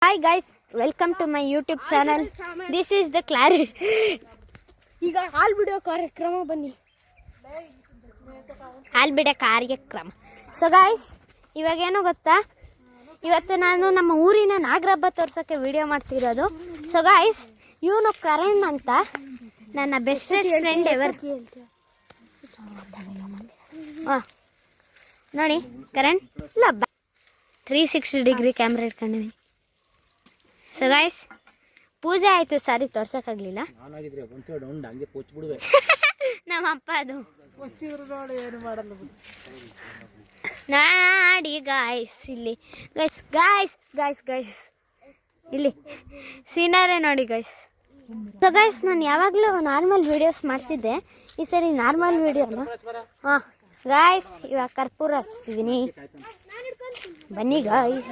Hi guys, welcome to my YouTube channel. This is the clarity. ಈಗ ಹಾಲ್ ಬಿಡೋ ಕಾರ್ಯಕ್ರಮ ಬನ್ನಿ. ಹಾಲ್ ಬಿಡೋ ಕಾರ್ಯಕ್ರಮ. ಸೊ ಗಾಯ್ಸ್, ಇವಾಗ ಏನು ಗೊತ್ತಾ, ಇವತ್ತು ನಾನು ನಮ್ಮ ಊರಿನ ನಾಗರ ಹಬ್ಬ ತೋರ್ಸೋಕ್ಕೆ ವಿಡಿಯೋ ಮಾಡ್ತಿರೋದು. ಸೊ ಗಾಯ್ಸ್, ಇವನು ಕರಣ್ ಅಂತ ನನ್ನ ಬೆಸ್ಟೆಸ್ಟ್ ಫ್ರೆಂಡ್ ಎವರ್. ನೋಡಿ ಕರಣ್, ಇಲ್ಲ 360 ಡಿಗ್ರಿ ಕ್ಯಾಮ್ರಾ ಇಟ್ಕೊಂಡಿದ್ದೀನಿ. ಸೊ ಗಾಯ್ಸ್, ಪೂಜೆ ಆಯಿತು, ಸಾರಿ ತೋರ್ಸೋಕ್ಕಾಗಲಿಲ್ಲ. ನಮ್ಮ ಅಪ್ಪ ಅದು ನಾಡಿ ಗಾಯ್ಸ್. ಇಲ್ಲಿ ಗೈಸ್ ಗಾಯ್ಸ್ ಗಾಯ್ಸ್ ಗಾಯ್ಸ್ ಇಲ್ಲಿ ಸೀನರೇ ನೋಡಿ ಗೈಸ್. ಸೊ ಗೈಸ್, ನಾನು ಯಾವಾಗಲೂ ನಾರ್ಮಲ್ ವೀಡಿಯೋಸ್ ಮಾಡ್ತಿದ್ದೆ, ಈ ಸರಿ ನಾರ್ಮಲ್ ವೀಡಿಯೋನ. ಹಾಂ ಗಾಯ್ಸ್, ಇವಾಗ ಕರ್ಪೂರ ಹಚ್ತಿದ್ದೀನಿ, ಬನ್ನಿ ಗಾಯ್ಸ್.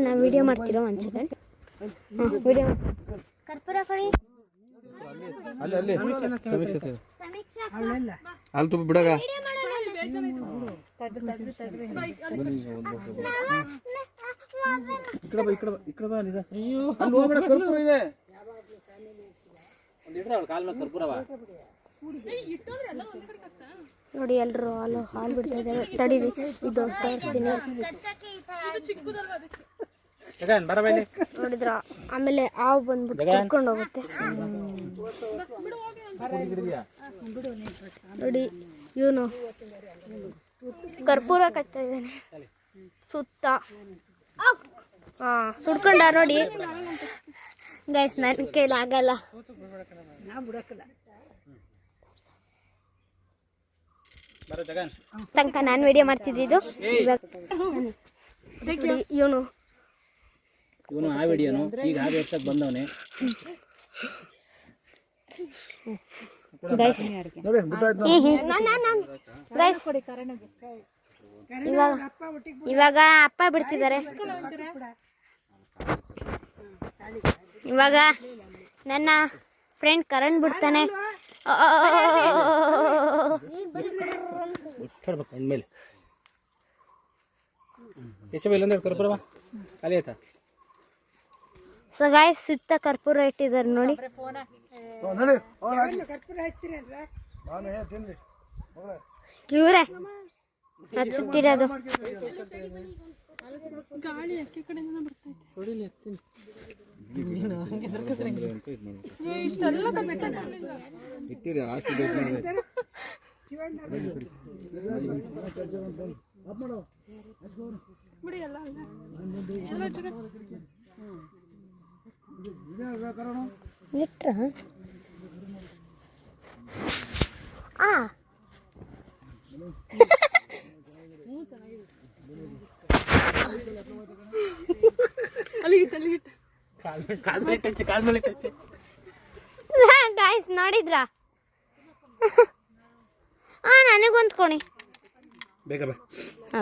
ನಾನು ವಿಡಿಯೋ ಮಾಡ್ತಿರೋ ಒಂದು ಸೆಕೆಂಡ್. ವಿಡಿಯೋ ಕರ್ಪೂರ ಕೊಡಿ. ನೋಡಿ ಎಲ್ರು ಹಾಲು ಬಿಡ್ತಾ ಇದ್ದಾರೆ. ತಡೀರಿ, ಇದು ತೋರಿಸ್ತೀನಿ. ನೋಡಿದ್ರ, ಆಮೇಲೆ ಹಾವು ಬಂದ್ಬಿಟ್ಟು ಕರ್ಕೊಂಡು ಹೋಗುತ್ತೆ. ನೋಡಿ, ಇವನು ಕರ್ಪೂರ ಕಟ್ತಾ ಇದ್ದಾನೆ ಸುತ್ತ. ಸುಡ್ಕೊಂಡ ನೋಡಿ ಗೈಸ್, ನನ್ನ ಕೈಲಿ ಆಗಲ್ಲ. ತನಕ ನಾನು ವಿಡಿಯೋ ಮಾಡ್ತಿದ್ದು. ಇವನು ಆ ವಿಡಿಯೋನು ಈಗ ಹಾಗೆ ಎತ್ತಕ್ಕೆ ಬಂದವನೇ. ಗೈಸ್ ಇವಾಗ ಅಪ್ಪ ಬಿಡ್ತಿದ್ದಾರೆ. ಇವಾಗ ನನ್ನ ಫ್ರೆಂಡ್ ಕರಣ್ ಬಿಡ್ತಾನೆ. ಮೇಲೆ ಕರ್ಪೂರ ಖಾಲಿ ಆಯ್ತಾ? ಸೊ ಗಾಯ್ಸ್, ಸುತ್ತ ಕರ್ಪೂರ ಇಟ್ಟಿದ್ದಾರೆ ನೋಡಿ. ಇವರೇ ಹಚ್ಚುತ್ತಿರೋದು. ಗಾಯ್ಸ್ ನೋಡಿದ್ರ? ನನಗೊಂದು ಕೋಣಿ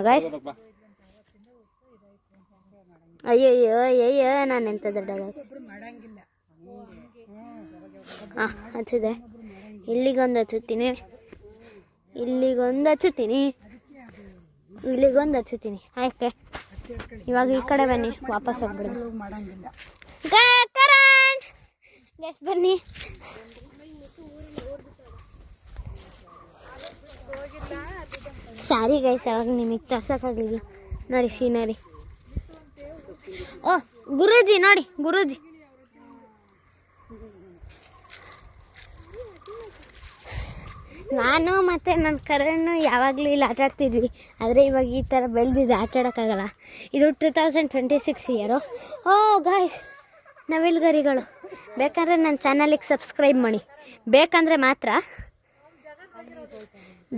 ಗಾಯ್ಸ್. ಅಯ್ಯಯ್ಯೋ ಅಯ್ಯಯ್ಯೋ, ನಾನು ಎಂತ ದೊಡ್ಡ ಗಾಯ್ಸ್. ಹಚ್ಚಿದೆ. ಇಲ್ಲಿಗೊಂದು ಹಚ್ಚುತ್ತೀನಿ, ಇಲ್ಲಿಗೊಂದು ಹಚ್ಚುತ್ತೀನಿ, ಇಲ್ಲಿಗೊಂದು ಹಚ್ಚುತ್ತೀನಿ. ಆಯ್ಕೆ, ಇವಾಗ ಈ ಕಡೆ ಬನ್ನಿ, ವಾಪಸ್ ಹೋಗ್ಬಿಡೋದು. ಕರಣ್ ಗೈಸ್ ಬನ್ನಿ. ಸಾರಿ ಗೈಸ್, ಅವಾಗ ನಿಮಗೆ ತರ್ಸೋಕ್ಕಾಗಲಿಲ್ಲ. ನೋಡಿ ಸೀನರಿ. ಓ ಗುರೂಜಿ ನೋಡಿ, ಗುರೂಜಿ. ನಾನು ಮತ್ತು ನನ್ನ ಕರಣ್ ಯಾವಾಗಲೂ ಇಲ್ಲಿ ಆಟಾಡ್ತಿದ್ವಿ, ಆದರೆ ಇವಾಗ ಈ ಥರ ಬೆಳೆದಿದೆ, ಆಟಾಡೋಕ್ಕಾಗಲ್ಲ. ಇದು 2026 ಇಯರು. ಓ ಗಾಯ್ಸ್, ನವಿಲುಗರಿಗಳು. ಬೇಕಂದರೆ ನನ್ನ ಚಾನಲಿಗೆ ಸಬ್ಸ್ಕ್ರೈಬ್ ಮಾಡಿ. ಬೇಕಂದರೆ ಮಾತ್ರ,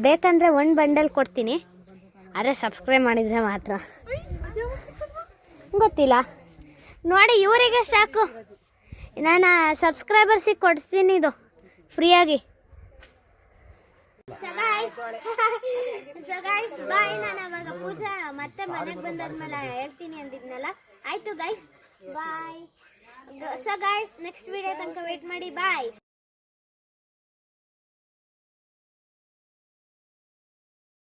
ಬೇಕಂದರೆ ಒಂದು ಬಂಡಲ್ ಕೊಡ್ತೀನಿ, ಆದರೆ ಸಬ್ಸ್ಕ್ರೈಬ್ ಮಾಡಿದರೆ ಮಾತ್ರ. ಗೊತ್ತಿಲ್ಲ ನೋಡಿ, ಇವರಿಗೆ ಸಾಕು. ನಾನು ಸಬ್ಸ್ಕ್ರೈಬರ್ಸಿಗೆ ಕೊಡಿಸ್ತೀನಿ ಇದು ಫ್ರೀಯಾಗಿ. ಬಾಯ್. ನಾನು ಅವಾಗ ಪೂಜಾ ಮತ್ತೆ ಮನೆಗೆ ಬಂದಾದ್ಮೇಲೆ ಹೇಳ್ತೀನಿ ಅಂದಿದ್ನಲ್ಲ. ಆಯಿತು ಗೈಸ್, ಬಾಯ್. ಸೊ ಗೈಸ್, ನೆಕ್ಸ್ಟ್ ವಿಡಿಯೋ ತನಕ ವೇಟ್ ಮಾಡಿ. ಬಾಯ್.